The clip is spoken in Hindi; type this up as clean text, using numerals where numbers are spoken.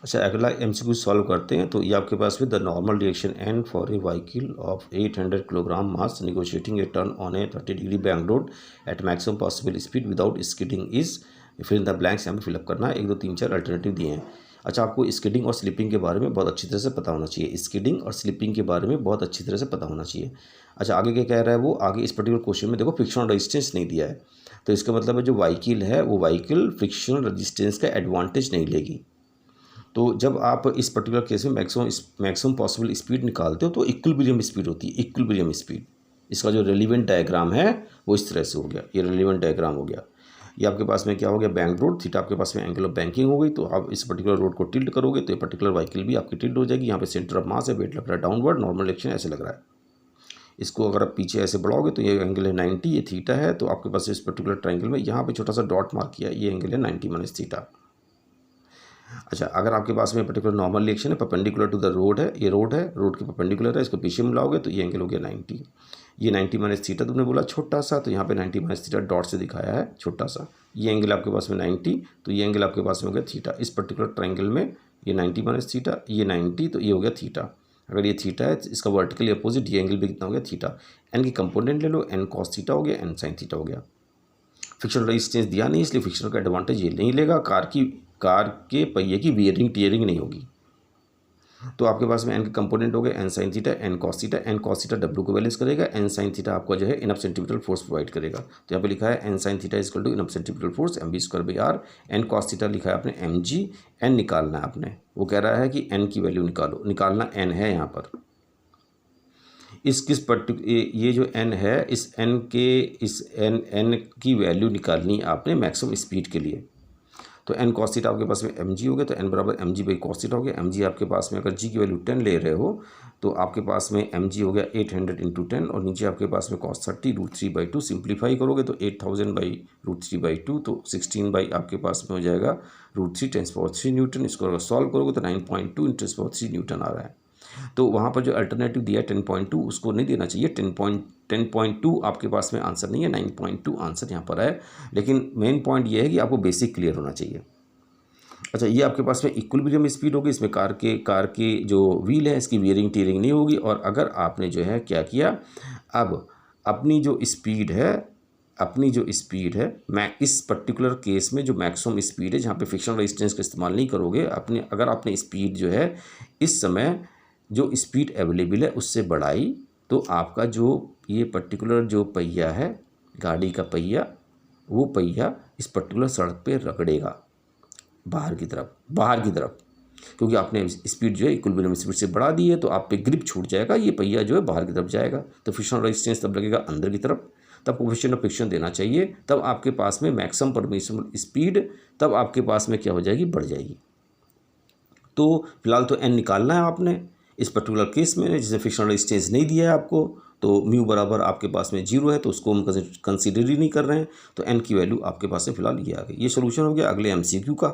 अच्छा, अगला एमसीक्यू सॉल्व करते हैं। तो ये आपके पास में the normal reaction on for a vehicle of 800 kilogram mass negotiating a turn on a 30 degree bank road at maximum possible speed without skidding is, फिर इन द ब्लैंक्स यहाँ पे फिलअप करना है। 1 2 3 4 अल्टरनेटिव दिए हैं। अच्छा, आपको स्किडिंग और स्लिपिंग के बारे में बहुत अच्छी तरह से पता होना चाहिए। स्किडिंग और स्लिपिंग के बारे में बहुत अच्छी तरह से पता होना चाहिए। अच्छा, आगे क्या कह रहा है वो, आगे इस पर्टिकुलर क्वेश्चन में देखो फ्रिक्शनल रेजिस्टेंस नहीं दिया है, तो इसका मतलब है जो व्हीकल है वो व्हीकल फ्रिक्शनल रेजिस्टेंस का एडवांटेज नहीं लेगी। तो जब आप इस पर्टिकुलर केस में मैक्सिमम पॉसिबल स्पीड निकालते हो तो इक्विलिब्रियम स्पीड होती है, इक्विलिब्रियम स्पीड। इसका जो रेलिवेंट डायग्राम है वो इस तरह से हो गया, ये रेलिवेंट डायग्राम हो गया। ये आपके पास में क्या हो गया, बैंक रोड, थीटा आपके पास में एंगल ऑफ बैंकिंग हो गई। तो आप इस पर्टिकुलर रोड को टिल्ट करोगे तो ये पर्टिकुलर व्हीकल भी आपकी टिल्ट हो जाएगी। यहाँ पे सेंटर ऑफ मास है, वेट लग रहा है डाउनवर्ड, नॉर्मल एक्शन ऐसे लग रहा है। इसको अगर आप पीछे ऐसे बढ़ाओगे तो ये एंगल है 90, ये थीटा है। तो आपके पास इस पर्टिकुलर ट्राइंगल में यहाँ पे छोटा सा डॉट मार्क किया, ये एंगल है 90 माइनस थीटा। अच्छा, अगर आपके पास में पर्टिकुलर नॉर्मल रिएक्शन है, परपेंडिकुलर टू द रोड है, ये रोड है, रोड के परपेंडिकुलर है, इसको पीछे मिलाओगे तो ये एंगल हो गया 90। ये 90 माइनस थीटा तुमने बोला छोटा सा, तो यहाँ पे 90 माइनस थीटा डॉट से दिखाया है छोटा सा। ये एंगल आपके पास में 90, तो ये एंगल आपके पास में हो गया थीटा। इस पर्टिकुलर ट्राइंगल में ये 90 माइनस थीटा, ये 90, तो ये हो गया थीटा। अगर ये थीटा है, इसका वर्टिकली अपोजिट ये एंगल भी कितना हो गया थीटा। एन की कंपोनेंट ले लो, एन कॉस थीटा हो गया, एन साइन थीटा हो गया। फ्रिक्शनल रेजिस्टेंस दिया नहीं, इसलिए फ्रिक्शनल का एडवांटेज ये नहीं लेगा। कार के पहिए की वियरिंग टीयरिंग नहीं होगी। तो आपके पास में एन के कंपोनेंट हो गए N sine theta, N cos theta. N cos theta W को बैलेंस करेगा, एन साइन थीटा आपका जो है इनफ सेंटीमीटर फोर्स प्रोवाइड करेगा। तो यहाँ पे लिखा है N sine theta equal to इनफ सेंटीमीटर force M V square by R. N cos theta लिखा है आपने एम जी। एन निकालना है आपने, वो कह रहा है कि एन की वैल्यू निकालो, निकालना एन है यहाँ पर। इस किस ये जो n है, इस n की वैल्यू निकालनी आपने मैक्सिमम स्पीड के लिए। तो n cos थीटा आपके पास में mg हो गया, तो n बराबर mg बाई cos थीटा हो गया। mg आपके पास में अगर g की वैल्यू 10 ले रहे हो तो आपके पास में mg हो गया 800 इंटू 10, और नीचे आपके पास में cos 30 √3/2। सिंप्लीफाई करोगे तो 8000 बाई √3/2, तो 16 बाई आपके पास में हो जाएगा √3 10⁻³ न्यूटन। इसको अगर सॉल्व करोगे तो 9.2 × 10⁻³ न्यूटन आ रहा है। तो वहाँ पर जो अल्टरनेटिव दिया है 10.2, उसको नहीं देना चाहिए। 10.2 आपके पास में आंसर नहीं है, 9.2 आंसर यहाँ पर है। लेकिन मेन पॉइंट ये है कि आपको बेसिक क्लियर होना चाहिए। अच्छा, ये आपके पास में इक्विलिब्रियम स्पीड होगी। इसमें कार के जो व्हील है इसकी वियरिंग टीयरिंग नहीं होगी। और अगर आपने जो है क्या किया, अब अपनी जो स्पीड है मैं इस पर्टिकुलर केस में जो मैक्सिमम स्पीड है, जहाँ पे फ्रिक्शनल रेजिस्टेंस का इस्तेमाल नहीं करोगे, अगर आपने स्पीड जो है इस समय जो स्पीड अवेलेबल है उससे बढ़ाई, तो आपका जो ये पर्टिकुलर जो पहिया है, गाड़ी का पहिया, वो पहिया इस पर्टिकुलर सड़क पे रगड़ेगा बाहर की तरफ, क्योंकि आपने स्पीड जो है इक्विलिब्रियम स्पीड से बढ़ा दी है। तो आप पे ग्रिप छूट जाएगा, ये पहिया जो है बाहर की तरफ जाएगा। तो फ्रिक्शनल रेजिस्टेंस तब लगेगा अंदर की तरफ, तब कोएफिशिएंट ऑफ फ्रिक्शन देना चाहिए, तब आपके पास में मैक्सिमम परमिसिबल स्पीड, तब आपके पास में क्या हो जाएगी, बढ़ जाएगी। तो फिलहाल तो एन निकालना है आपने इस पर्टिकुलर केस में, जिसमें फ्रिक्शनल रेजिस्टेंस नहीं दिया है आपको। तो म्यू बराबर आपके पास में 0 है, तो उसको हम कंसीडर ही नहीं कर रहे हैं। तो एन की वैल्यू आपके पास में फिलहाल ये आ गई। ये सोल्यूशन हो गया। अगले एमसीक्यू का